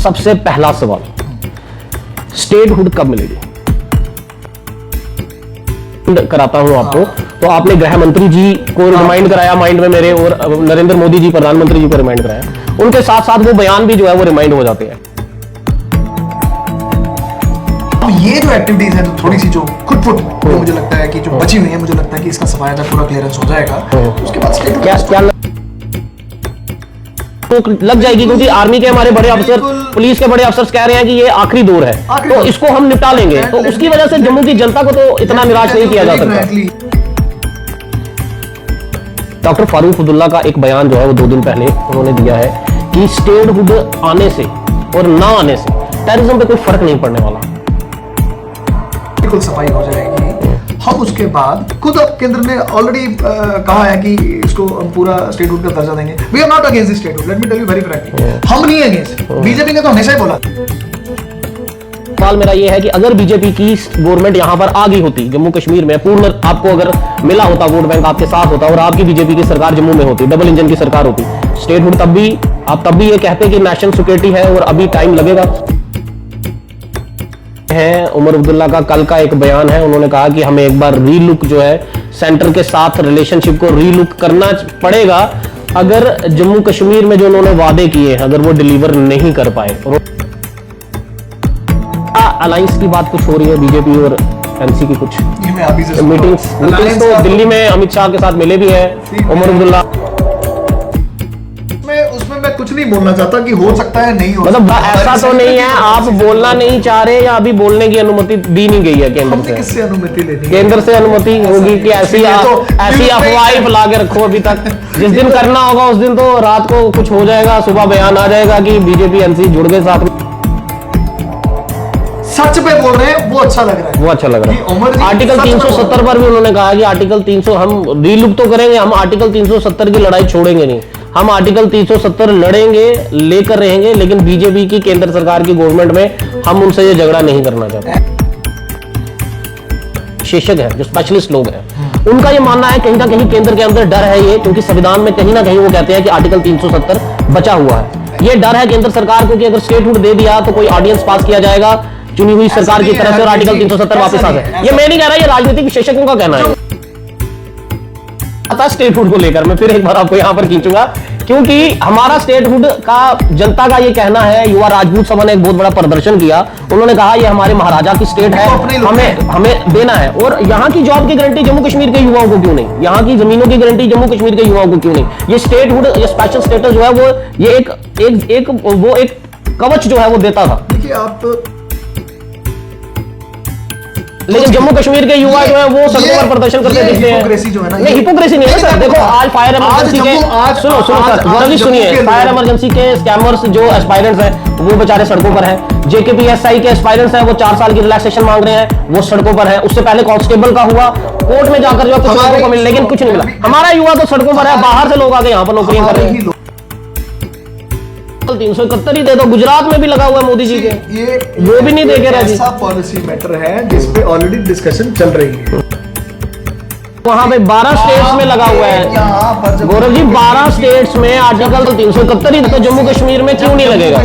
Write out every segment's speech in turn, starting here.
सबसे पहला सवाल, स्टेटहुड कब मिलेगी? कराता हूं आपको। तो आपने गृह मंत्री जी को रिमाइंड कराया माइंड में मेरे, और नरेंद्र मोदी जी प्रधानमंत्री जी को रिमाइंड कराया, उनके साथ साथ वो बयान भी जो है वो रिमाइंड हो जाते हैं। ये जो एक्टिविटीज है तो थोड़ी सी जो खुटफुट मुझे लगता है कि जो बची हुई है, मुझे लगता है कि इसका सफाया जब पूरा क्लियरेंस हो जाएगा तो उसके बाद स्टेट क्या लग जाएगी, क्योंकि आर्मी के हमारे बड़े अफसर, पुलिस के बड़े अफसर कह रहे हैं कि ये आखिरी दौर है, तो इसको हम निपटा लेंगे। तो उसकी वजह से जम्मू की जनता को तो इतना निराश नहीं किया जा सकता। डॉक्टर फारूक अब्दुल्ला का एक बयान जो है वो 2 दिन पहले उन्होंने दिया है कि स्टेटहुड आने से और ना आने से टेररिज्म पे कोई फर्क नहीं पड़ने वाला, बिल्कुल सफाई हो जाएगी। हम उसके बाद खुद अब केंद्र ने ऑलरेडी कहा है कि इसको हम पूरा स्टेटहुड का दर्जा देंगे। We are not against statehood, let me tell you very frankly, हम नहीं अगेंस्ट। बीजेपी ने तो हमेशा ही बोला। सवाल मेरा ये है कि अगर बीजेपी की गवर्नमेंट यहां पर आ गई होती जम्मू कश्मीर में, पूर्ण आपको अगर मिला होता, वोट बैंक आपके साथ होता और आपकी बीजेपी की सरकार जम्मू में होती, डबल इंजन की सरकार होती, स्टेटहुड तब भी ये कहते कि नेशनल सिक्योरिटी है और अभी टाइम लगेगा। है उमर अब्दुल्ला का कल का एक बयान है, उन्होंने कहा कि हमें एक बार रीलुक जो है सेंटर के साथ रिलेशनशिप को रीलुक करना पड़ेगा अगर जम्मू कश्मीर में जो उन्होंने वादे किए हैं अगर वो डिलीवर नहीं कर पाए। अलायंस की बात कुछ हो रही है, बीजेपी और एनसी की कुछ मीटिंग्स तो दिल्ली में अमित शाह के साथ मिले भी है उमर अब्दुल्ला। उसमें मैं कुछ नहीं बोलना चाहता कि हो सकता है नहीं हो, मतलब ऐसा तो नहीं है आप बोलना नहीं चाह रहे या अभी बोलने की अनुमति दी नहीं गई है केंद्र से? किससे अनुमति लेनी? केंद्र से अनुमति होगी कि ऐसी अफवाहें फैला के रखो अभी तक, जिस दिन करना होगा उस दिन तो रात को कुछ हो जाएगा, सुबह बयान आ जाएगा कि बीजेपी एनसी जुड़ गए साथ में। सच पे बोल रहे हैं, वो अच्छा लग रहा है, वो अच्छा लग रहा है। आर्टिकल 370 पर भी उन्होंने कहा कि आर्टिकल 300 हम रीलुक तो करेंगे, हम आर्टिकल 370 की लड़ाई छोड़ेंगे नहीं, हम आर्टिकल 370 लड़ेंगे, लेकर रहेंगे, लेकिन बीजेपी की केंद्र सरकार की गवर्नमेंट में हम उनसे ये झगड़ा नहीं करना चाहते। विशेषज्ञ है जो स्पेशलिस्ट लोग हैं, उनका ये मानना है कहीं ना कहीं केंद्र के अंदर डर है ये, क्योंकि संविधान में कहीं ना कहीं वो कहते हैं कि आर्टिकल 370 बचा हुआ है। ये डर है केंद्र सरकार को कि अगर स्टेटहुड दे दिया तो कोई ऑर्डिनेंस पास किया जाएगा चुनी हुई सरकार की तरफ से और आर्टिकल 370 वापस आ जाए। ये मैं नहीं कह रहा, ये राजनीतिक विशेषज्ञों का कहना है। स्टेटहुड को लेकर मैं फिर एक बार आपको यहां पर खींचूंगा, क्योंकि हमारा स्टेटहुड का जनता का ये कहना है, युवा राजपूत सभा ने एक बहुत बड़ा प्रदर्शन किया, उन्होंने कहा ये हमारे महाराजा की स्टेट है, हमें देना है। और यहाँ की जॉब की गारंटी जम्मू कश्मीर के युवाओं को क्यों नहीं, यहाँ की जमीनों की गारंटी जम्मू कश्मीर के युवाओं को क्यों नहीं? ये स्टेटहुड, ये स्पेशल स्टेटस जो है वो ये एक कवच जो है वो देता था। देखिए आप, लेकिन जम्मू कश्मीर के युवा जो है वो सड़कों पर प्रदर्शन करते दिखते हैं। नहीं, हिपोक्रेसी नहीं है सर। देखो आज फायर इमरजेंसी के सुनो सर, गौरव जी सुनिए, फायर इमरजेंसी के स्कैमर्स जो एस्पायरेंट्स हैं वो बेचारे सड़कों पर हैं। जेकेपीएसआई के एस्पायरेंट्स हैं वो 4 साल की रिलैक्सेशन मांग रहे हैं, वो सड़कों पर है। उससे पहले कांस्टेबल का हुआ, कोर्ट में जाकर जो कुछ लोगों को मिले, लेकिन कुछ नहीं मिला। हमारा युवा तो सड़कों पर है, बाहर से लोग आके यहाँ पर नौकरियां कर रहे हैं। 371 ही दे दो, गुजरात में भी लगा हुआ है मोदी जी के, ये वो भी नहीं देके राजी। ऐसा पॉलिसी मैटर है जिस पे ऑलरेडी डिस्कशन चल रही है, वहां पे 12 स्टेट्स में लगा हुआ है गौरव जी, 12 स्टेट्स में आर्टिकल 371 ही, तो जम्मू कश्मीर में क्यों नहीं लगेगा?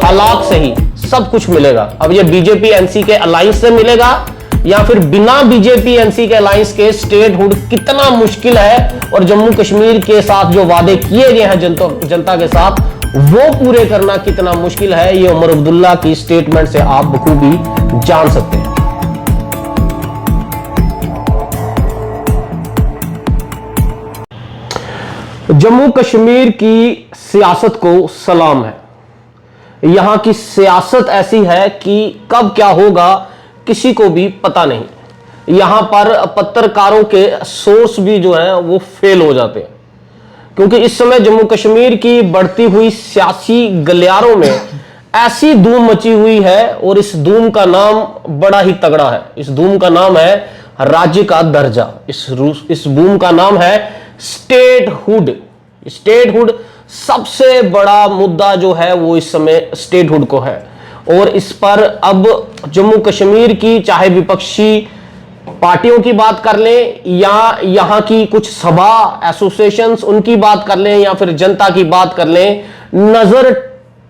हालात से ही सब कुछ मिलेगा। अब ये बीजेपी एनसी के अलायंस से मिलेगा या फिर बिना बीजेपी एनसी के अलायंस के स्टेटहुड कितना मुश्किल है, और जम्मू कश्मीर के साथ जो वादे किए गए हैं जनता के साथ वो पूरे करना कितना मुश्किल है, ये उमर अब्दुल्ला की स्टेटमेंट से आप बखूबी जान सकते हैं। जम्मू कश्मीर की सियासत को सलाम है। यहां की सियासत ऐसी है कि कब क्या होगा किसी को भी पता नहीं। यहां पर पत्रकारों के सोर्स भी जो हैं वो फेल हो जाते हैं, क्योंकि इस समय जम्मू कश्मीर की बढ़ती हुई सियासी गलियारों में ऐसी धूम मची हुई है, और इस धूम का नाम बड़ा ही तगड़ा है। इस धूम का नाम है राज्य का दर्जा, इस बूम का नाम है स्टेटहुड। स्टेटहुड सबसे बड़ा मुद्दा जो है वो इस समय स्टेटहुड को है, और इस पर अब जम्मू कश्मीर की चाहे विपक्षी पार्टियों की बात कर लें या यहां की कुछ सभा एसोसिएशंस उनकी बात कर लें या फिर जनता की बात कर लें, नजर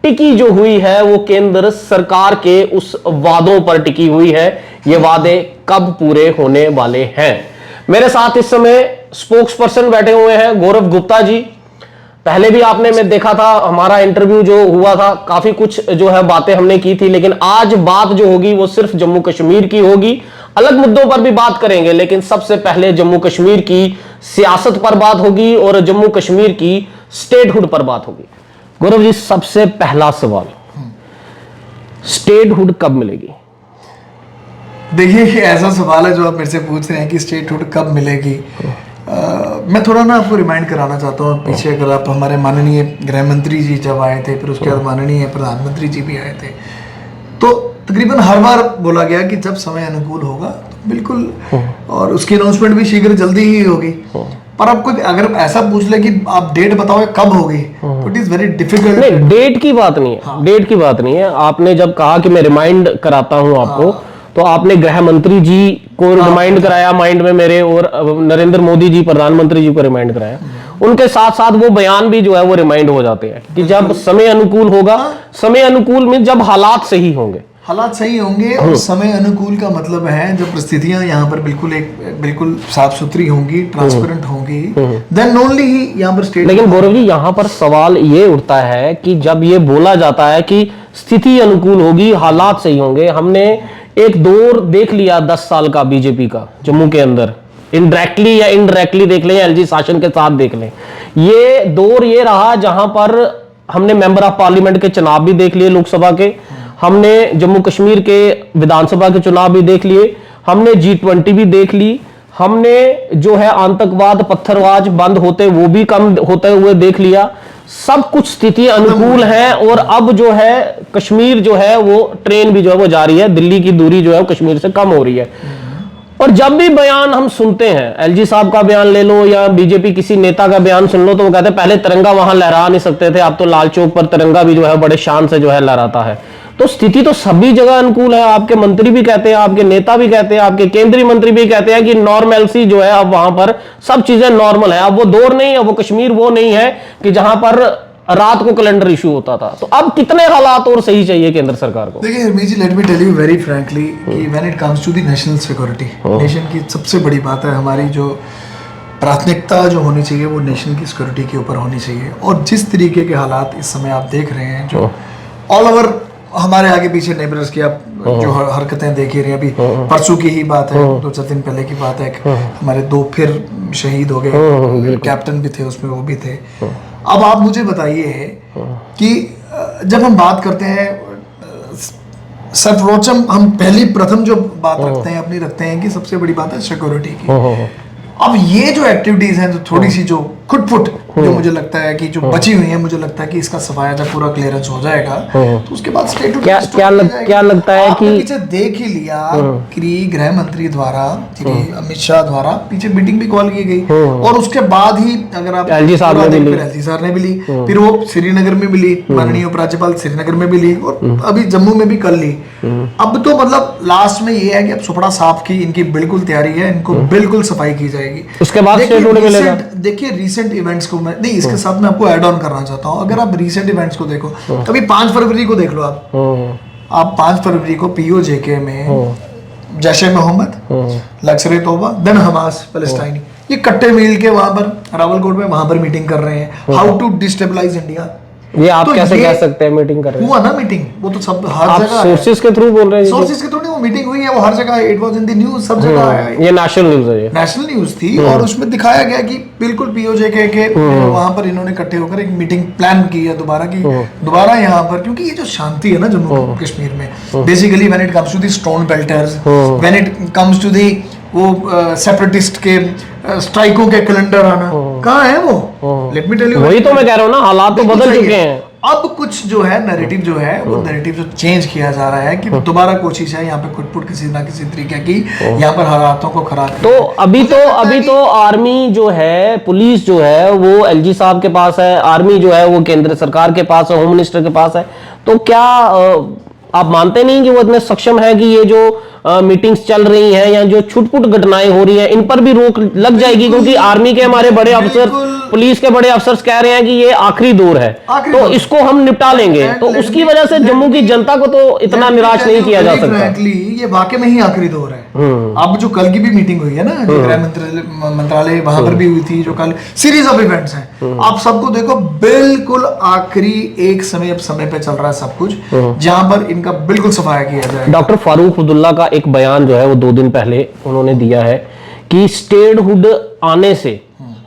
टिकी जो हुई है वो केंद्र सरकार के उस वादों पर टिकी हुई है। ये वादे कब पूरे होने वाले हैं? मेरे साथ इस समय स्पोक्स पर्सन बैठे हुए हैं गौरव गुप्ता जी। पहले भी आपने मैं देखा था हमारा इंटरव्यू जो हुआ था, काफी कुछ जो है बातें हमने की थी, लेकिन आज बात जो होगी वो सिर्फ जम्मू कश्मीर की होगी। अलग मुद्दों पर भी बात करेंगे, लेकिन सबसे पहले जम्मू कश्मीर की सियासत पर बात होगी और जम्मू कश्मीर की स्टेटहुड पर बात होगी। गौरव जी, सबसे पहला सवाल, स्टेटहुड कब मिलेगी? देखिए, ये ऐसा सवाल है जो आप मेरे से पूछ रहे हैं कि स्टेटहुड कब मिलेगी। मैं थोड़ा ना आपको रिमाइंड कराना चाहता हूँ पीछे। अगर आप हमारे माननीय गृह मंत्री जी जब आए थे, फिर उसके बाद माननीय प्रधानमंत्री जी भी आए थे, तो तकरीबन हर बार बोला गया कि जब समय अनुकूल होगा तो बिल्कुल, और उसकी अनाउंसमेंट भी शीघ्र जल्दी ही होगी। पर अब कोई अगर ऐसा पूछ ले कि आप डेट बताओ कब होगी, तो इट इज वेरी डिफिकल्ट। नहीं, डेट की बात नहीं है। हाँ। डेट की बात नहीं है। आपने जब कहा कि मैं रिमाइंड कराता हूं आपको, तो आपने गृह मंत्री जी को रिमाइंड कराया माइंड में मेरे, और नरेंद्र मोदी जी प्रधानमंत्री जी को रिमाइंड कराया। उनके साथ साथ वो बयान भी जो है वो रिमाइंड हो जाते हैं कि जब समय अनुकूल होगा। समय अनुकूल में जब हालात सही होंगे, हालात सही होंगे, और समय अनुकूल का मतलब है जब परिस्थितियां यहाँ पर बिल्कुल साफ सुथरी होंगी, ट्रांसपेरेंट होंगी, देन ओनली ही यहाँ पर स्टेट। लेकिन गौरव जी, यहाँ पर सवाल ये उठता है कि जब ये बोला जाता है कि स्थिति अनुकूल होगी, हालात सही होंगे, हमने एक दौर देख लिया 10 साल का बीजेपी का जम्मू के अंदर, इनडायरेक्टली या इनडायरेक्टली देख लें, एलजी शासन के साथ देख लें, ये दौर ये रहा जहां पर हमने मेंबर ऑफ पार्लियामेंट के चुनाव भी देख लिए, लोकसभा के, हमने जम्मू कश्मीर के विधानसभा के चुनाव भी देख लिए, हमने G20 भी देख ली, हमने जो है आतंकवाद पत्थरबाज बंद होते वो भी कम होते हुए देख लिया। सब कुछ स्थिति अनुकूल है, और अब जो है कश्मीर जो है वो ट्रेन भी जो है वो जा रही है, दिल्ली की दूरी जो है वो कश्मीर से कम हो रही है। और जब भी बयान हम सुनते हैं, एलजी साहब का बयान ले लो या बीजेपी किसी नेता का बयान सुन लो, तो वो कहते हैं पहले तिरंगा वहां लहरा नहीं सकते थे, अब तो लाल चौक पर तिरंगा भी जो है बड़े शान से जो है लहराता है। तो स्थिति तो सभी जगह अनुकूल है। आपके मंत्री भी कहते हैं, आपके नेता भी कहते हैं, आपके केंद्रीय मंत्री भी कहते हैं कि नॉर्मलसी जो है अब वहां पर सब चीजें नॉर्मल है। अब वो दौर नहीं है, वो कश्मीर वो नहीं है कि जहां पर रात को कैलेंडर इशू होता था। तो अब कितने हालात और सही चाहिए केंद्र सरकार को? देखिए Harmeet ji, let me tell you very frankly कि when it comes to the national security, nation की सबसे बड़ी बात है, हमारी जो प्राथमिकता जो होनी चाहिए वो नेशन की सिक्योरिटी के ऊपर होनी चाहिए। और जिस तरीके के हालात इस समय आप देख रहे हैं, जो ऑल ओवर हमारे आगे पीछे नेबर्स की आप जो हरकतें देख ही रहे हैं, अभी परसों की ही बात है, 2-4 दिन पहले की बात है, हमारे 2 फिर शहीद हो गए, कैप्टन भी थे उसमें, वो भी थे। अब आप मुझे बताइए कि जब हम बात करते हैं सर्वोच्चम, हम प्रथम जो बात रखते हैं अपनी, रखते हैं कि सबसे बड़ी बात है सिक्योरिटी की। अब ये जो एक्टिविटीज हैं, जो थोड़ी सी जो खुटफुट जो मुझे लगता है कि जो बची हुई है, मुझे लगता है कि इसका सफाया जब पूरा क्लियरेंस हो जाएगा तो उसके बाद स्टेट क्या लगता है कि पीछे देख ही लिया कि गृह मंत्री द्वारा, अमित शाह द्वारा पीछे मीटिंग भी कॉल की गई, और उसके बाद ही अगर आप एलजी साहब ने भी ली, फिर वो श्रीनगर में भी ली, माननीय उपराज्यपाल श्रीनगर में भी ली, और अभी जम्मू में भी कर ली। अब तो मतलब लास्ट में ये है कि अब सुपड़ा साफ की इनकी बिल्कुल तैयारी है, इनको बिल्कुल सफाई की जाएगी। उसके बाद देखिए रीसेंट इवेंट्स को मैं नहीं, इसके साथ मैं आपको ऐड ऑन करना चाहता हूँ। अगर आप रीसेंट इवेंट्स को देखो, अभी 5 फरवरी को देख लो आप 5 फरवरी को POJK में जैशे मोहम्मद, लश्कर तौबा, देन हमास पैलेस्टाइनी, ये कट्टे मिल के वहां पर रावलकोट में वहां पर मीटिंग कर रहे हैं, हाउ टू डिस्टेबलाइज इंडिया। ये आप तो कैसे कह सकते हैं मीटिंग कर रहे हैं? हुआ ना मीटिंग, वो तो सब हर जगह सोर्सेज के थ्रू बोल रहे हैं। सोर्सेज के थ्रू नहीं, वो मीटिंग हुई है, वो हर जगह, it was in the news, सब जगह आया। ये नेशनल न्यूज़ है, ये नेशनल न्यूज़ थी, और उसमें दिखाया गया कि बिल्कुल POJK के वहां पर इन्होंने इकट्ठे होकर एक मीटिंग प्लान की है दोबारा यहाँ पर, क्योंकि ये जो शांति है ना जम्मू कश्मीर में, basically when it comes to the stone pelters, when it comes to the वो सेपरेटिस्ट के स्ट्राइकों के कैलेंडर आना, कहाँ है वो? लेट मी टेल यू, वही तो मैं कह रहा हूँ ना, हालात तो बदल चुके हैं। अब कुछ जो है नैरेटिव जो है वो नैरेटिव जो चेंज किया जा रहा है कि दोबारा कोशिश है यहाँ पे खुटपुट किसी ना किसी तरीके की, यहाँ पर हालातों को खराब। तो अभी तो आर्मी जो है, पुलिस जो है वो एलजी साहब के पास है, आर्मी जो है वो केंद्र सरकार के पास है, होम मिनिस्टर के पास है। तो क्या आप मानते नहीं कि वो इतने सक्षम है कि ये जो मीटिंग्स चल रही हैं या जो छुटपुट घटनाएं हो रही हैं इन पर भी रोक लग जाएगी, क्योंकि आर्मी के हमारे बड़े अफसर, पुलिस के बड़े अफसर कह रहे हैं कि ये आखिरी दौर है, तो इसको हम निपटा लेंगे। तो उसकी वजह से जम्मू की जनता को तो इतना निराश नहीं किया जा सकता। ये वाकई में ही आखिरी दौर है। अब जो कल की भी मीटिंग हुई है ना, जो गृह मंत्रालय वहां पर भी हुई थी, जो कल सीरीज ऑफ इवेंट्स हैं, आप सबको देखो बिल्कुल आखिरी एक समय पे चल रहा है सब कुछ, जहां पर इनका बिल्कुल सफाया किया जाए। डॉक्टर फारूक अब्दुल्ला का एक बयान जो है वो 2 दिन पहले उन्होंने दिया है कि स्टेटहुड आने से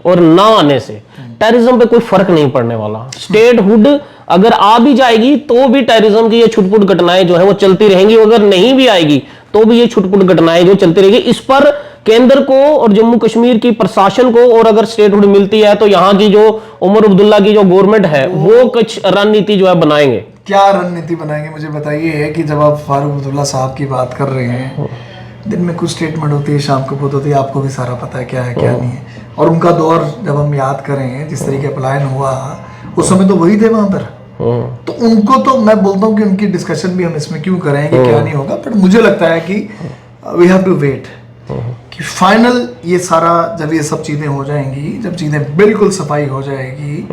और ना आने से टेररिज्म पे कोई फर्क नहीं पड़ने वाला। स्टेटहुड अगर आ भी जाएगी तो भी टेररिज्म की ये छुटपुट घटनाएं जो है वो चलती रहेंगी, अगर नहीं भी आएगी तो भी ये छुटपुट घटनाएं जो चलती रहेगी। इस पर केंद्र को और जम्मू कश्मीर की प्रशासन को, और अगर स्टेटहुड मिलती है तो यहाँ की जो उमर अब्दुल्ला की जो गवर्नमेंट है वो कुछ रणनीति जो है बनाएंगे। क्या रणनीति बनाएंगे मुझे बताइए। है कि जब आप फारूक अब्दुल्ला साहब की बात कर रहे हैं, दिन में कुछ स्टेटमेंट होती है, शाम को खुद होती है, आपको भी सारा पता है क्या है क्या नहीं है। और उनका दौर जब हम याद करें, जिस तरीके पलायन हुआ उस समय तो वही थे वहां पर। तो उनको तो मैं बोलता हूँ कि उनकी डिस्कशन भी हम इसमें क्यों करें कि क्या नहीं होगा, बट मुझे लगता है कि वी हैव टू वेट कि फाइनल ये सारा, जब ये सब चीजें हो जाएंगी, जब चीजें बिल्कुल सफाई हो जाएगी,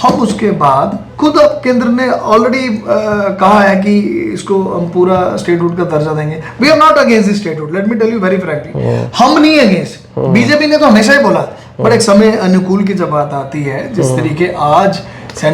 हम उसके बाद खुद अब केंद्र ने ऑलरेडी कहा है कि इसको हम पूरा स्टेटहुड का दर्जा देंगे। We are not against statehood, let me tell you very frankly, हम नहीं अगेंस्ट। बीजेपी ने तो हमेशा ही बोला, बट एक समय अनुकूल की जब बात आती है, जिस तरीके आज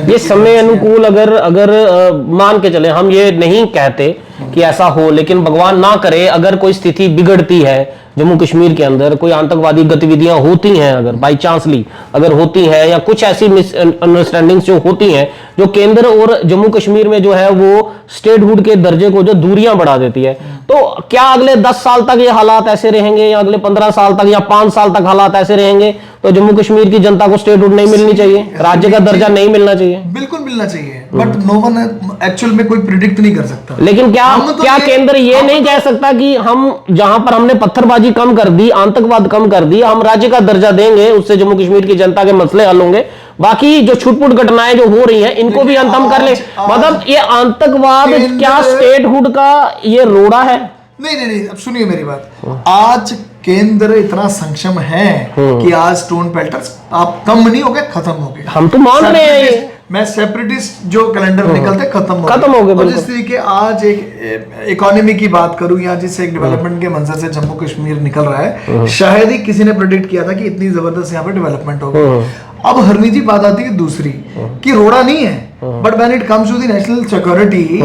ये समय अनुकूल, अगर मान के चले, हम ये नहीं कहते कि ऐसा हो, लेकिन भगवान ना करे अगर कोई स्थिति बिगड़ती है जम्मू कश्मीर के अंदर, कोई आतंकवादी गतिविधियां होती हैं, अगर बाई चांसली अगर होती हैं, या कुछ ऐसी मिसअंडरस्टैंडिंग्स जो होती हैं जो केंद्र और जम्मू कश्मीर में जो है वो स्टेटहुड के दर्जे को जो दूरियां बढ़ा देती है, तो क्या अगले 10 साल तक ये हालात ऐसे रहेंगे, या अगले 15 साल तक या 5 साल तक हालात ऐसे रहेंगे, तो जम्मू कश्मीर की जनता को स्टेटहुड नहीं मिलनी चाहिए, राज्य का दर्जा नहीं मिलना चाहिए? बिल्कुल मिलना चाहिए, बट नो वन एक्चुअल में कोई प्रिडिक्ट नहीं कर सकता। लेकिन क्या केंद्र ये नहीं कह सकता कि हम जहां पर हमने पत्थरबाजी कम कर दी, आतंकवाद कम कर दी, हम राज्य का दर्जा देंगे, उससे जम्मू कश्मीर की जनता के मसले हल होंगे, बाकी जो छुटपुट घटनाएं जो हो रही हैं इनको भी अंतम कर ले। मतलब ये आतंकवाद क्या स्टेटहुड का ये रोड़ा है? नहीं, अब सुनिए मेरी बात। आज केंद्र इतना सक्षम है कि आज स्टोन पेल्टर्स आप कम नहीं हो गए, खत्म हो गए। हम तो मान रहे हैं, मैं सेपरेटिस्ट जो कैलेंडर निकलते खत्म हो गए। और जिस तरीके आज एक इकोनॉमी की बात करूं, या जिस एक डेवलपमेंट के मंजर से जम्मू कश्मीर निकल रहा है, शायद ही किसी ने प्रेडिक्ट किया था कि इतनी जबरदस्त यहाँ पर डेवलपमेंट होगी। अब हरनी जी बात आती है दूसरी कि रोड़ा नहीं है, but when it comes to the national security,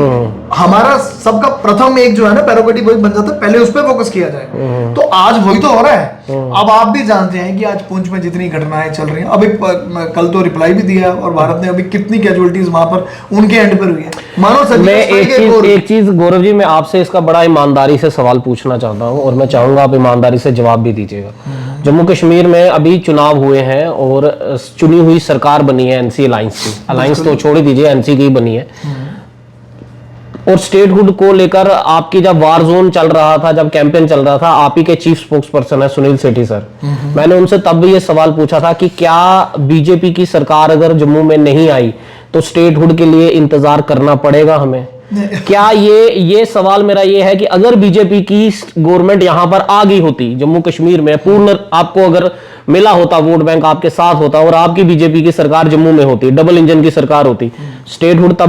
हमारा सबका प्रथम एक जो है ना पैरोगेटिव वही बन जाता है, पहले उस पर फोकस किया जाए। तो आज वही तो हो रहा है। अब आप भी जानते हैं कि आज पुंछ में जितनी घटनाएं चल रही हैं, अभी कल तो रिप्लाई भी दिया, और भारत ने अभी कितनी कैजुअलिटीज वहां पर उनके एंड पर हुई है। मानो मैं एक चीज गौरव जी, मैं आपसे इसका बड़ा ईमानदारी से सवाल पूछना चाहता हूँ, और मैं चाहूंगा आप ईमानदारी से जवाब भी दीजिएगा। जम्मू कश्मीर में अभी चुनाव हुए हैं और चुनी हुई सरकार बनी है एनसी अलायंस की, अलायंस तो छोड़ दीजिए, एनसी की बनी है, और स्टेटहुड को लेकर आपकी जब वार जोन चल रहा था, जब कैंपेन चल रहा था, आप ही के चीफ स्पोक्स पर्सन है सुनील सेठी सर, मैंने उनसे तब भी ये सवाल पूछा था कि क्या बीजेपी की सरकार अगर जम्मू में नहीं आई तो स्टेटहुड के लिए इंतजार करना पड़ेगा हमें? क्या ये सवाल मेरा ये है कि अगर बीजेपी की गवर्नमेंट यहां पर आ गई होती जम्मू कश्मीर में, पूर्ण आपको अगर मिला होता, वोट बैंक आपके साथ होता, और आपकी बीजेपी की सरकार जम्मू में होती, डबल इंजन की सरकार होती, स्टेटहुड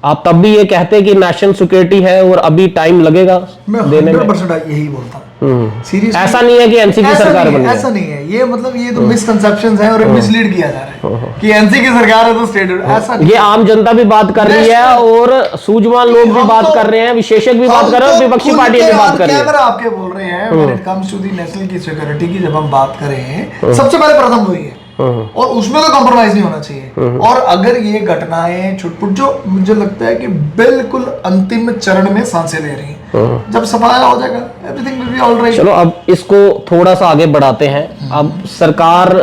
आप तब भी ये कहते कि नेशनल सिक्योरिटी है और अभी टाइम लगेगा देने में? 100% यही बोलता हूं। सीरियसली ऐसा नहीं है कि एनसी की सरकार बनी, ऐसा नहीं है। ये मतलब ये तो मिसकंसेप्शंस हैं और मिसलीड किया जा रहा है कि एनसी की सरकार है तो स्टेटहुड, ऐसा नहीं। ये आम जनता भी बात कर रही है और सूझवान लोग भी बात कर रहे हैं, विशेषज्ञ भी बात कर रहे हैं, विपक्षी पार्टियां भी बात कर रही है। आपके बोल रहे हैं when it comes to the national की सिक्योरिटी की जब हम बात करें, सबसे पहले प्रथम वही है, और उसमें तो कॉम्प्रोमाइज नहीं होना चाहिए। और अगर ये घटनाएं छुटपुट जो मुझे लगता है कि बिल्कुल अंतिम चरण में सांसें ले रही हैं, जब सफाया हो जाएगा एवरीथिंग विल बी ऑलराइट। चलो अब इसको थोड़ा सा आगे बढ़ाते हैं। अब सरकार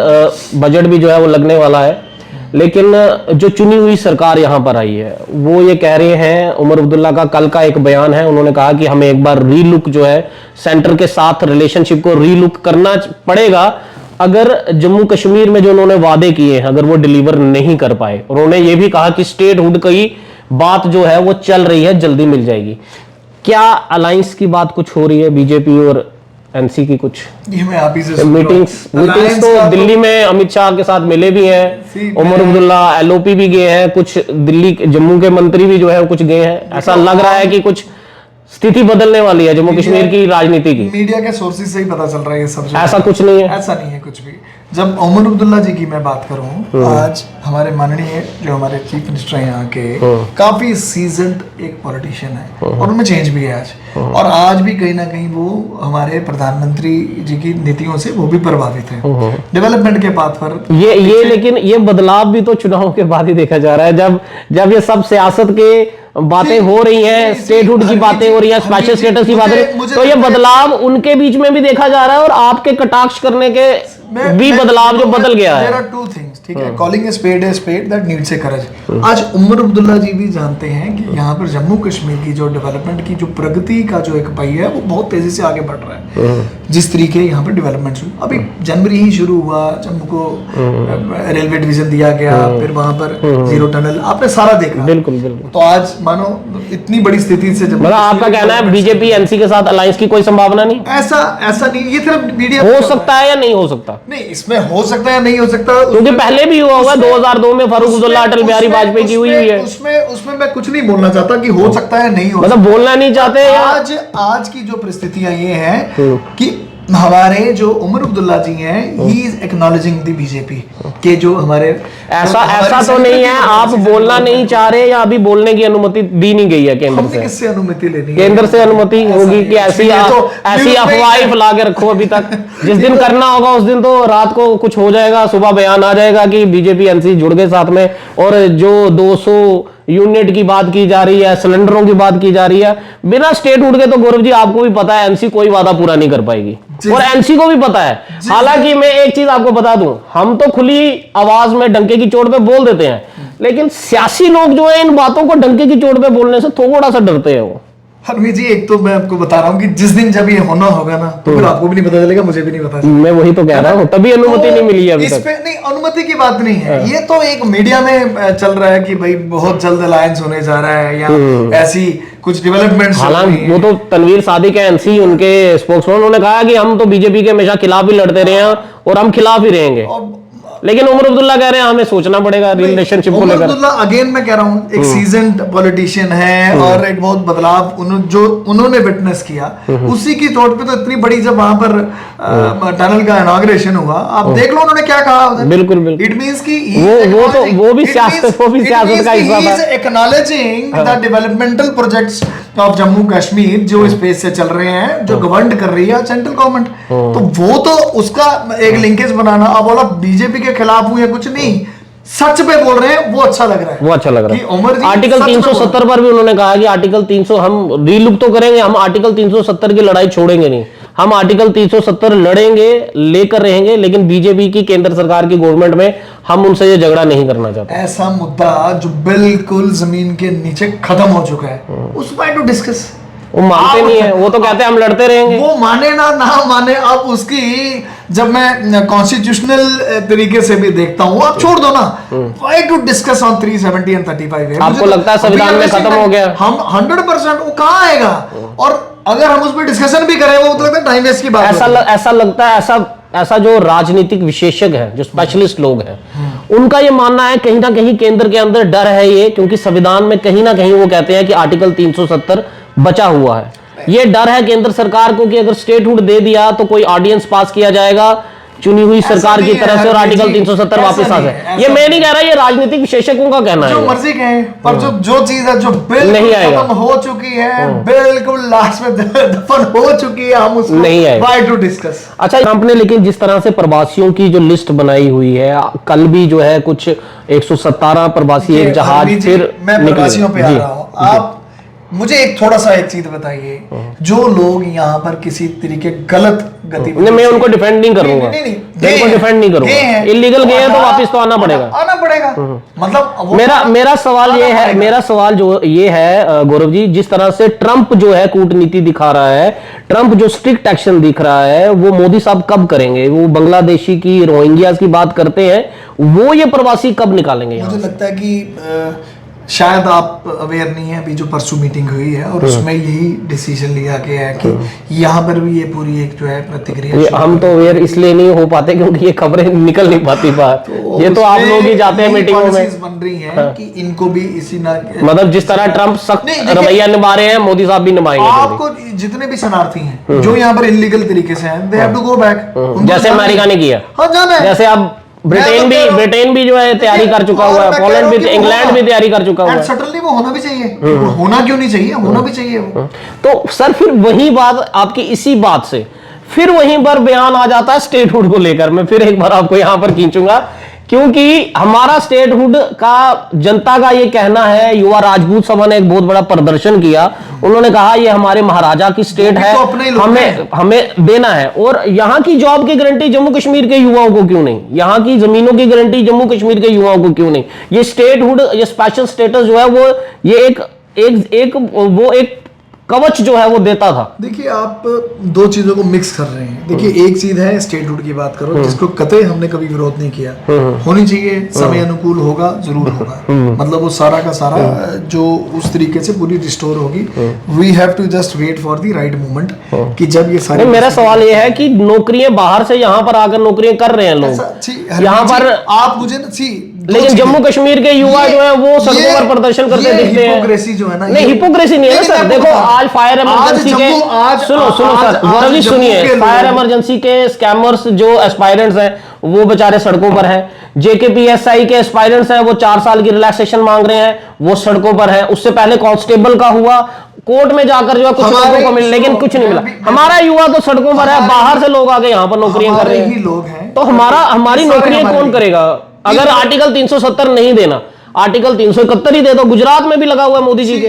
बजट भी जो है वो लगने वाला है, लेकिन जो चुनी हुई सरकार यहाँ पर आई है वो ये कह रहे हैं, उमर अब्दुल्ला का कल का एक बयान है, उन्होंने कहा कि हमें एक बार रीलुक जो है सेंटर के साथ रिलेशनशिप को रीलुक करना पड़ेगा अगर जम्मू कश्मीर में जो उन्होंने वादे किए हैं अगर वो डिलीवर नहीं कर पाए। उन्होंने ये भी कहा कि स्टेटहुड की बात जो है वो चल रही है, जल्दी मिल जाएगी। क्या अलायंस की बात कुछ हो रही है बीजेपी और एनसी की? कुछ ये मैं आप ही से मीटिंग्स तो दिल्ली में अमित शाह के साथ मिले भी हैं, उमर अब्दुल्ला एलओपी भी गए हैं, कुछ दिल्ली जम्मू के मंत्री भी जो है कुछ गए हैं। ऐसा लग रहा है कि कुछ स्थिति बदलने वाली है जम्मू कश्मीर की राजनीति की। मीडिया के सोर्सेज से ही पता चल रहा है ये सब। ऐसा कुछ नहीं है, ऐसा नहीं है कुछ भी। जब उमर अब्दुल्ला जी की मैं बात करूं, आज हमारे माननीय जो हमारे चीफ मिनिस्टर हैं यहाँ के, काफी सीजन्ड एक पॉलिटिशियन है और उनमें चेंज भी है आज। और आज भी कहीं ना कहीं वो हमारे प्रधानमंत्री जी की नीतियों से वो भी प्रभावित है डेवलपमेंट के पाथ पर। ये लेकिन ये बदलाव भी तो चुनाव के बाद ही देखा जा रहा है। जब ये सब सियासत के बातें हो रही हैं, स्टेटहुड की बातें हो रही हैं, स्पेशल स्टेटस की बातें, तो ये बदलाव उनके बीच में भी देखा जा रहा है और आपके कटाक्ष करने के भी बदलाव जो बदल गया है। There are two things, ठीक है, calling a spade that needs a courage. आज उमर अब्दुल्ला जी भी जानते हैं कि यहाँ पर जम्मू कश्मीर की जो डेवलपमेंट की जो प्रगति का जो एक पहिया है वो बहुत तेजी से आगे बढ़ रहा है। जिस तरीके यहाँ पर डेवलपमेंट हुई, अभी जनवरी ही शुरू हुआ, जम्मू को रेलवे डिवीजन दिया गया, फिर वहां पर जीरो टनल, आपने सारा देखा। बिल्कुल बिल्कुल। तो आज मानो इतनी बड़ी स्थिति से मतलब आपका कहना है बीजेपी एनसी के साथ अलायंस की कोई संभावना नहीं? ऐसा नहीं, ये सिर्फ मीडिया हो सकता है या नहीं हो सकता? नहीं, इसमें हो सकता है या नहीं हो सकता, क्योंकि पहले भी हुआ हुआ 2002 में फारूक अब्दुल्ला अटल बिहारी वाजपेयी की हुई है। उसमें मैं कुछ नहीं बोलना चाहता कि हो सकता है नहीं हो, मतलब बोलना नहीं चाहते। आज की जो परिस्थितियां ये हैं कि हमारे जो उमर अब्दुल्ला जी हैं, he is acknowledging the BJP के जो हमारे ऐसा तो नहीं है आप बोलना नहीं चाह रहे या अभी बोलने की अनुमति दी नहीं गई है केंद्र से? किससे अनुमति लेनी है? केंद्र से अनुमति होगी कि ऐसी अफवाहें फैला के रखो अभी तक। जिस दिन करना होगा उस दिन तो रात को कुछ हो जाएगा, सुबह बयान आ जाएगा कि बीजेपी एनसी जुड़ गए साथ में। और जो 200 यूनिट की बात की जा रही है, सिलेंडरों की बात की जा रही है, बिना स्टेटहुड के तो गौरव जी आपको भी पता है एनसी कोई वादा पूरा नहीं कर पाएगी और एनसी को भी पता है। हालांकि मैं एक चीज आपको बता दूं, हम तो खुली आवाज में डंके की चोट पे बोल देते हैं, लेकिन सियासी लोग जो है इन बातों को डंके की चोट पे बोलने से थोड़ा सा डरते हैं वो। हरमीत जी, एक तो मैं आपको बता रहा हूँ कि जिस दिन जब ये होना होगा ना, तो फिर आपको भी नहीं पता चलेगा, मुझे भी नहीं पता चलेगा। मैं वही तो कह रहा हूँ, तभी अनुमति नहीं मिली है अभी तक। नहीं, अनुमति की बात नहीं है, ये तो एक मीडिया में चल रहा है कि भाई बहुत जल्द अलायंस होने जा रहा है या ऐसी कुछ डेवलपमेंट। हालांकि वो तो तनवीर सादिक है एनसी, उनके स्पोक्समैन, उन्होंने कहा कि हम तो बीजेपी के हमेशा खिलाफ ही लड़ते रहे हैं और हम खिलाफ ही रहेंगे। लेकिन उमर अब्दुल्ला कह रहे हैं हमें सोचना पड़ेगा रिलेशनशिप को लेकर। उमर अब्दुल्ला अगेन मैं कह रहा हूँ एक सीजन्ड पॉलिटिशियन है और एक बहुत बदलाव जो उन्होंने विटनेस किया, उसी की चोट पे तो इतनी बड़ी, जब वहां पर टनल का इनॉग्रेशन हुआ, आप देख लो उन्होंने क्या कहा। बिल्कुल बिल्कुल। इट मींस कि वो भी सियासत का हिस्सा था। Acknowledging the developmental projects of Jammu Kashmir जो स्पेस से चल रहे हैं, जो गवर्न कर रही है सेंट्रल गवर्नमेंट, तो वो तो उसका एक लिंकेज बनाना। अब बोला बीजेपी के खिलाफ हूं या कुछ नहीं, सच पे बोल रहे हैं, वो अच्छा लग रहा है, वो अच्छा लग रहा है। उमर जी आर्टिकल 370 पर भी उन्होंने कहा कि आर्टिकल 300 हम रीलुक तो करेंगे, हम आर्टिकल 370 की लड़ाई छोड़ेंगे नहीं, हम आर्टिकल 370 लड़ेंगे, लेकर रहेंगे, लेकिन बीजेपी की केंद्र सरकार की गवर्नमेंट में हम उनसे ये झगड़ा नहीं करना चाहते। ऐसा मुद्दा जो बिल्कुल जमीन के नीचे खत्म हो चुका है, उस पर टू डिस्कस वो मानते नहीं है, वो तो कहते हैं हम लड़ते रहेंगे। वो माने ना माने, अब उसकी जब मैं कॉन्स्टिट्यूशनल तरीके से भी देखता हूँ, आप छोड़ दो ना, why to discuss on 370 and 35। आपको लगता है संविधान में खत्म हो गया? हम 100% वो कहाँ आएगा, और अगर हम उस पर डिस्कशन भी करें वो मतलब टाइम वेस्ट की बात। ऐसा लगता है, ऐसा जो राजनीतिक विशेषज्ञ हैं, जो स्पेशलिस्ट लोग हैं, उनका ये मानना है कहीं ना कहीं केंद्र के अंदर डर है ये, क्योंकि संविधान में कहीं ना कहीं वो कहते हैं कि आर्टिकल 370 बचा हुआ है। ये डर है केंद्र सरकार को कि अगर स्टेटहुड दे दिया तो कोई ऑर्डिनेंस पास किया जाएगा चुनी हुई सरकार की तरफ से और आर्टिकल 370 वापस आ जाए। ये मैं नहीं कह रहा, ये राजनीतिक विशेषज्ञों का कहना है। जो मर्जी कहें, पर जो चीज है जो बिल्कुल खत्म हो चुकी है, बिल्कुल लास्ट में दफन हो चुकी है, हम उसको नहीं आएगा। Why to discuss. अच्छा, ट्रंप ने लेकिन जिस तरह से प्रवासियों की जो लिस्ट बनाई हुई है, कल भी जो है कुछ 117 प्रवासी एक जहाज फिर मैं प्रवासियों पे आ रहा हूँ। आप मुझे थोड़ा सा एक चीज बताइए, जो लोग यहाँ पर किसी तरीके गलत गतिविधि, मैं उनको डिफेंड नहीं करूंगा, उनको डिफेंड नहीं करूंगा, इलीगल गए हैं तो वापस तो आना पड़ेगा। मतलब मेरा सवाल जो ये है गौरव जी, जिस तरह से ट्रंप जो है कूटनीति दिखा रहा है, ट्रंप जो स्ट्रिक्ट एक्शन दिख रहा है, वो मोदी साहब कब करेंगे? वो बांग्लादेशी की रोहिंग्यास की बात करते हैं, वो ये प्रवासी कब निकालेंगे? मुझे लगता है कि शायद आप अवेयर नहीं है, अभी जो परसों मीटिंग हुई है और उसमें यही डिसीजन लिया गया है कि यहाँ पर भी ये पूरी एक जो है प्रतिक्रिया। हम तो अवेयर इसलिए नहीं हो पाते क्योंकि ये खबरें निकल नहीं पाती बाहर, ये तो आप लोग ही जाते हैं मीटिंगों में। बन रही है कि इनको भी इसी ना, मतलब जिस तरह ट्रंप सख्त रवैया निभा रहे हैं, मोदी साहब भी निभाएंगे। आपको जितने भी शरणार्थी हैं जो यहाँ पर इलीगल तरीके से हैं, they have to go back, जैसे अमेरिका ने किया। हाँ जाना है। जैसे अब ब्रिटेन भी जो है तैयारी कर चुका हुआ है, पोलैंड भी, इंग्लैंड भी तैयारी कर चुका हुआ है। सर्टेनली वो होना भी चाहिए, होना क्यों नहीं चाहिए, होना भी चाहिए वो। तो सर फिर वही बात आपकी इसी बात से फिर वहीं पर बयान आ जाता है स्टेटहुड को लेकर। मैं फिर एक बार आपको यहां पर खींचूंगा क्योंकि हमारा स्टेटहुड का जनता का ये कहना है, युवा राजपूत सभा ने एक बहुत बड़ा प्रदर्शन किया। उन्होंने कहा ये हमारे महाराजा की स्टेट है, तो हमें देना है। और यहाँ की जॉब की गारंटी जम्मू कश्मीर के युवाओं को क्यों नहीं, यहाँ की जमीनों की गारंटी जम्मू कश्मीर के युवाओं को क्यों नहीं। ये स्टेटहुड, ये स्पेशल स्टेटस जो है वो ये एक कवच जो है वो देता था। देखिए आप दो चीजों को मिक्स कर रहे हैं। देखिए एक चीज है स्टेटहुड की बात करो, जिसको कतई हमने कभी विरोध नहीं किया, होनी चाहिए, समय अनुकूल होगा, जरूर होगा, मतलब वो सारा का सारा जो उस तरीके से पूरी रिस्टोर होगी। We have to just wait for the right moment कि जब ये सारे। मेरा सवाल ये है कि नौकरियां बाहर से यहाँ पर आकर नौकरियां कर रहे हैं लोग यहाँ पर, आप मुझे लेकिन जम्मू कश्मीर के युवा जो है वो सड़कों पर प्रदर्शन करते दिखते हैं। हिपोक्रेसी जो है ना, नहीं हिपोक्रेसी नहीं है सर। देखो आज फायर इमरजेंसी के, सुनो सर गौरव जी सुनिए, फायर इमरजेंसी के स्कैमर्स जो एस्पायरेंट्स हैं वो बेचारे सड़कों पर हैं। जेकेपीएसआई के एस्पायरेंट्स हैं वो 4 साल की रिलैक्सेशन मांग रहे हैं, वो सड़कों पर हैं। उससे पहले कांस्टेबल का हुआ, कोर्ट में जाकर जो है कुछ लोगों को मिला, लेकिन कुछ नहीं मिला। हमारा युवा तो सड़कों पर है, बाहर से लोग आके यहाँ पर नौकरियां कर रहे हैं। तो हमारी नौकरियां कौन करेगा अगर आर्टिकल 370 नहीं देना? आर्टिकल 371 ही दे दो। गुजरात में भी लगा हुआ है मोदी जी के,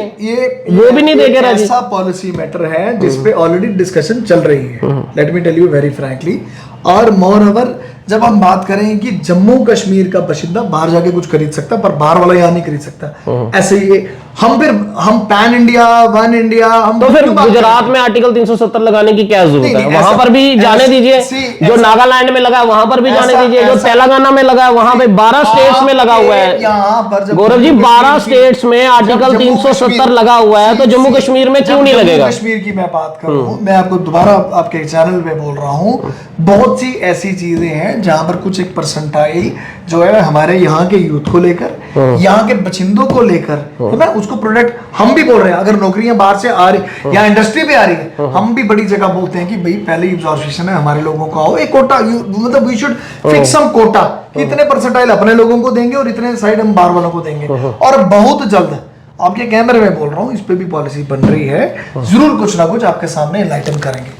वो भी नहीं देके राजी। ऐसा पॉलिसी मैटर है जिसपे ऑलरेडी डिस्कशन चल रही है, let me tell you very frankly. और मोर ओवर जब हम बात करें कि जम्मू कश्मीर का बाशिंदा बाहर जाके कुछ खरीद सकता पर बाहर वाला यहाँ नहीं खरीद सकता, ऐसे ही हम पैन इंडिया, वन इंडिया, हम तो फिर गुजरात में आर्टिकल 370 लगाने की क्या जरूरत है? वहां पर भी जाने दीजिए, जो नागालैंड में लगा है वहां पर भी जाने दीजिए, जो तेलंगाना में लगा है वहां पे 12 स्टेट्स में लगा हुआ है। गौरव जी 12 स्टेट्स में आर्टिकल 370 लगा हुआ है, तो जम्मू कश्मीर में क्यों नहीं लगेगा? कश्मीर की मैं बात करूं, मैं आपको दोबारा आपके चैनल पे बोल रहा हूं, बहुत सी ऐसी चीजें हैं जहां पर कुछ एक परसेंटाइल जो है हमारे यहाँ के यूथ को लेकर, यहाँ के बचिंदों को लेकर, है ना, उसको प्रोडक्ट हम भी बोल रहे हैं। अगर नौकरियां बाहर से आ रही या इंडस्ट्री पे आ रही है, हम भी बड़ी जगह बोलते हैं कि भाई पहले ऑब्जर्वेशन है हमारे लोगों का हो, एक कोटा, मतलब वी शुड फिक्स सम कोटा, इतने परसेंटाइल अपने लोगों को देंगे और इतने साइड हम बाहर वालों को देंगे। और बहुत जल्द आपके कैमरे में बोल रहा हूँ, इस पे भी पॉलिसी बन रही है, जरूर कुछ ना कुछ आपके सामने एनलाइटन करेंगे।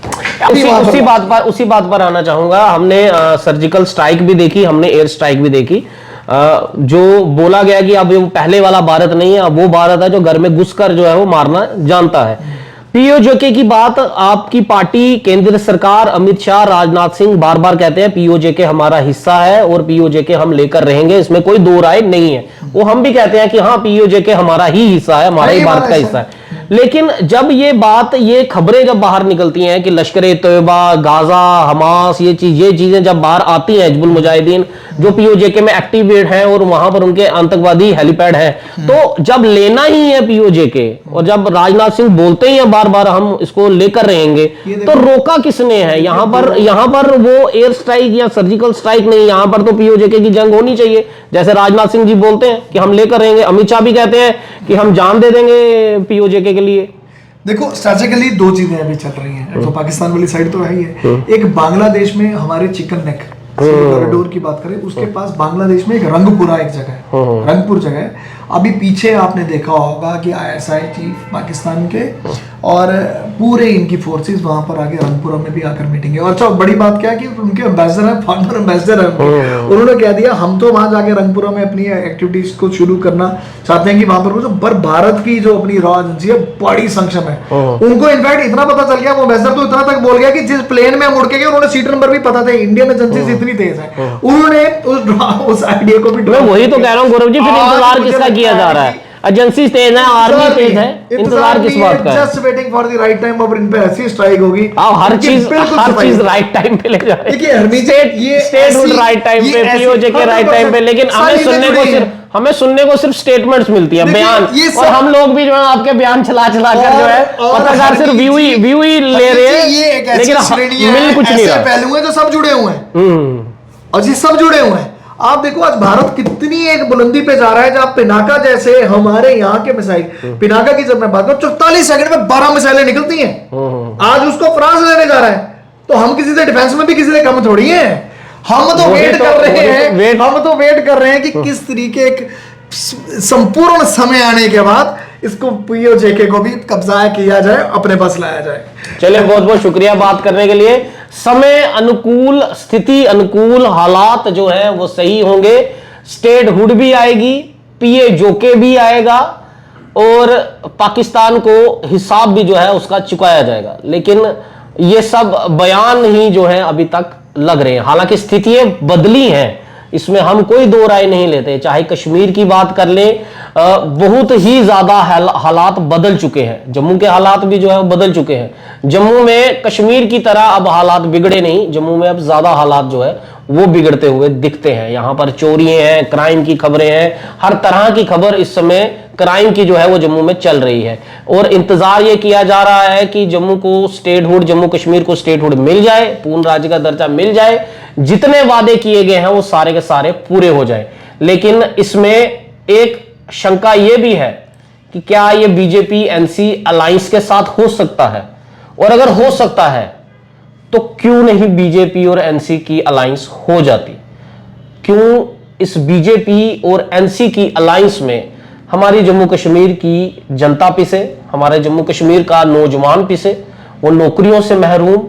उसी बात पर आना चाहूंगा। हमने सर्जिकल स्ट्राइक भी देखी, हमने एयर स्ट्राइक भी देखी। जो बोला गया कि अब वो पहले वाला भारत नहीं है, अब वो भारत है जो घर में घुसकर जो है वो मारना जानता है। पीओजेके की बात, आपकी पार्टी, केंद्र सरकार, अमित शाह, राजनाथ सिंह बार बार कहते हैं पीओजेके हमारा हिस्सा है और पीओजेके हम लेकर रहेंगे, इसमें कोई दो राय नहीं है। वो हम भी कहते हैं कि हाँ पीओजेके हमारा ही हिस्सा है, हमारा ही भारत का हिस्सा है। लेकिन जब ये खबरें जब बाहर निकलती हैं कि लश्कर-ए-तोयबा, गाजा, हमास, ये चीजें जब बाहर आती हैं, हिजबुल मुजाहिदीन जो पीओजेके में एक्टिवेट हैं और वहां पर उनके आतंकवादी हेलीपैड हैं, तो जब लेना ही है पीओजेके और जब राजनाथ सिंह बोलते ही हैं बार बार हम इसको लेकर रहेंगे, तो रोका किसने है? यहाँ पर वो एयर स्ट्राइक या सर्जिकल स्ट्राइक नहीं, यहाँ पर तो पीओजेके की जंग होनी चाहिए। जैसे राजनाथ सिंह जी बोलते हैं कि हम लेकर रहेंगे, अमित शाह भी कहते हैं कि हम जान दे देंगे पीओजेके के लिए। देखो स्ट्रेटेजिकली दो चीजें अभी चल रही हैं, तो पाकिस्तान वाली साइड तो है ही है, एक बांग्लादेश में हमारे चिकन नेक कॉरिडोर की बात करें, उसके पास बांग्लादेश में एक रंगपुरा एक जगह है, रंगपुर जगह है। अभी पीछे आपने देखा होगा कि आईएसआई चीफ पाकिस्तान के और पूरे इनकी फोर्सेस वहां पर आके रंगपुरा में भी आकर मीटिंग है। और अच्छा बड़ी बात क्या है कि उनके एम्बेसडर है, फॉर्मर एम्बेसडर है, उन्होंने कह दिया हम तो वहां जाके रंगपुरा में अपनी एक्टिविटीज को शुरू करना चाहते हैं कि वहां पर भारत की जो अपनी रॉ एजेंसी है बड़ी सक्षम है। उनको इनफैक्ट इतना पता चल गया, वो एम्बेसडर तो इतना तक बोल गया कि जिस प्लेन में मुड़ के गए उन्होंने सीट नंबर भी पता था, इंडियन एजेंसीज इतनी तेज है, उन्होंने उस आइडिया को भी। मैं वही तो कह रहा हूँ गौरव जी, फिर इंतजार किसका किया जा रहा है? एजेंसी तेज है, आर्मी तेज है, इंतजार किस बात का है? Just waiting for the right time, और इन पे ऐसी स्ट्राइक होगी। हर चीज राइट टाइम पे ले जा रही है। देखिए हरमीत जी, स्टेटहुड राइट टाइम पे, पीओजे के राइट टाइम पे, लेकिन हमें सुनने को सिर्फ स्टेटमेंट्स मिलती है, बयान। और हम लोग भी जो है आपके बयान चला जो है पत्रकार सिर्फ व्यू ही ले रहे हैं, लेकिन मिल कुछ नहीं रहा। पहलू है जो सब जुड़े हुए हैं, और ये सब जुड़े हुए हैं। आप देखो आज भारत कितनी एक बुलंदी पे जा रहा है, जहां पिनाका जैसे हमारे यहाँ के मिसाइल, पिनाका की जब मैं बात करूं 44 सेकंड में 12 मिसाइलें निकलती हैं। आज उसको फ्रांस लेने जा रहा है, तो हम किसी से डिफेंस में भी किसी से कम थोड़ी हैं। हम तो वेट कर रहे हैं कि किस तरीके संपूर्ण समय आने के बाद इसको पीओजेके को भी कब्जा किया जाए, अपने पास लाया जाए। चलिए, बहुत बहुत शुक्रिया बात करने के लिए। समय अनुकूल, स्थिति अनुकूल हालात जो है वो सही होंगे, स्टेटहुड भी आएगी, पीओजे भी आएगा, और पाकिस्तान को हिसाब भी जो है उसका चुकाया जाएगा। लेकिन ये सब बयान ही जो है अभी तक लग रहे हैं, हालांकि स्थितियां बदली हैं, इसमें हम कोई दो राय नहीं लेते। चाहे कश्मीर की बात कर लें, बहुत ही ज्यादा हालात बदल चुके हैं, जम्मू के हालात भी जो है बदल चुके हैं। जम्मू में कश्मीर की तरह अब हालात बिगड़े नहीं, जम्मू में अब ज्यादा हालात जो है वो बिगड़ते हुए दिखते हैं। यहां पर चोरियां हैं, क्राइम की खबरें हैं, हर तरह की खबर इस समय क्राइम की जो है वो जम्मू में चल रही है, और इंतजार ये किया जा रहा है कि जम्मू को स्टेटहुड, जम्मू कश्मीर को स्टेटहुड मिल जाए, पूर्ण राज्य का दर्जा मिल जाए, जितने वादे किए गए हैं वो सारे के सारे पूरे हो जाए। लेकिन इसमें एक शंका यह भी है कि क्या ये बीजेपी एनसी अलायंस के साथ हो सकता है, और अगर हो सकता है तो क्यों नहीं बीजेपी और एनसी की अलायंस हो जाती? क्यों इस बीजेपी और एनसी की अलायंस में हमारी जम्मू कश्मीर की जनता पिसे, हमारे जम्मू कश्मीर का नौजवान पिसे, वो नौकरियों से महरूम,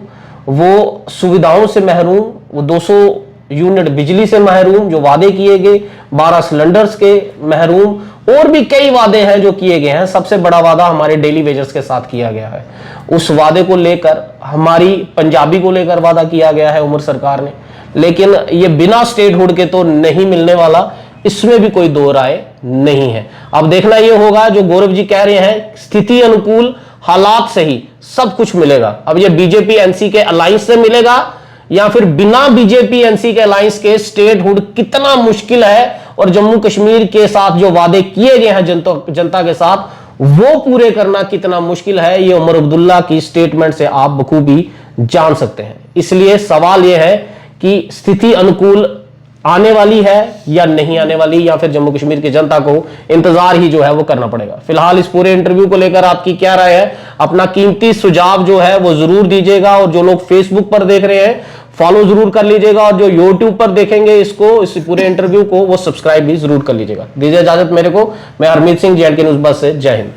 वो सुविधाओं से महरूम, वो 200 यूनिट बिजली से महरूम जो वादे किए गए, 12 सिलेंडर्स के महरूम, और भी कई वादे हैं जो किए गए हैं। सबसे बड़ा वादा हमारे डेली वेजर्स के साथ किया गया है, उस वादे को लेकर, हमारी पंजाबी को लेकर वादा किया गया है उमर सरकार ने, लेकिन ये बिना स्टेटहुड के तो नहीं मिलने वाला, इसमें भी कोई दो राय नहीं है। अब देखना यह होगा, जो गौरव जी कह रहे हैं स्थिति अनुकूल हालात से ही सब कुछ मिलेगा, अब ये बीजेपी एनसी के अलायंस से मिलेगा या फिर बिना बीजेपी एनसी के अलायंस के स्टेटहुड कितना मुश्किल है, और जम्मू कश्मीर के साथ जो वादे किए गए हैं जनता के साथ वो पूरे करना कितना मुश्किल है, ये उमर अब्दुल्ला की स्टेटमेंट से आप बखूबी जान सकते हैं। इसलिए सवाल यह है कि स्थिति अनुकूल आने वाली है या नहीं आने वाली, या फिर जम्मू कश्मीर की जनता को इंतजार ही जो है वो करना पड़ेगा। फिलहाल इस पूरे इंटरव्यू को लेकर आपकी क्या राय है, अपना कीमती सुझाव जो है वो जरूर दीजिएगा, और जो लोग फेसबुक पर देख रहे हैं फॉलो जरूर कर लीजिएगा, और जो यूट्यूब पर देखेंगे इसको, इस पूरे इंटरव्यू को, वो सब्सक्राइब भी जरूर कर लीजिएगा। दीजिए इजाजत मेरे को, मैं हरमीत सिंह, JNK न्यूज़ बस से, जय हिंद।